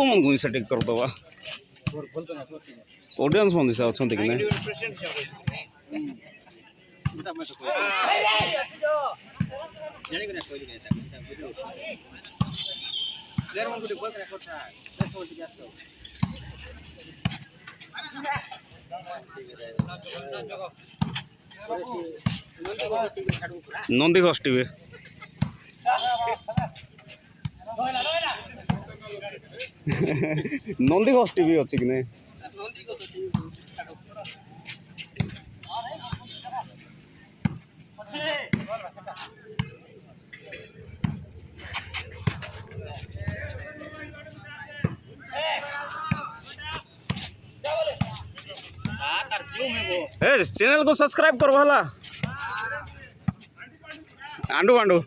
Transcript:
मन को सेटिंग कर दवा ऑडियंस मन दिशा अच्छा कि नहीं नंदी घोष टीवी नंदी घोष टीवी अच्छी कि नहीं चैनल को सब्सक्राइब करो भला आंडू आंडू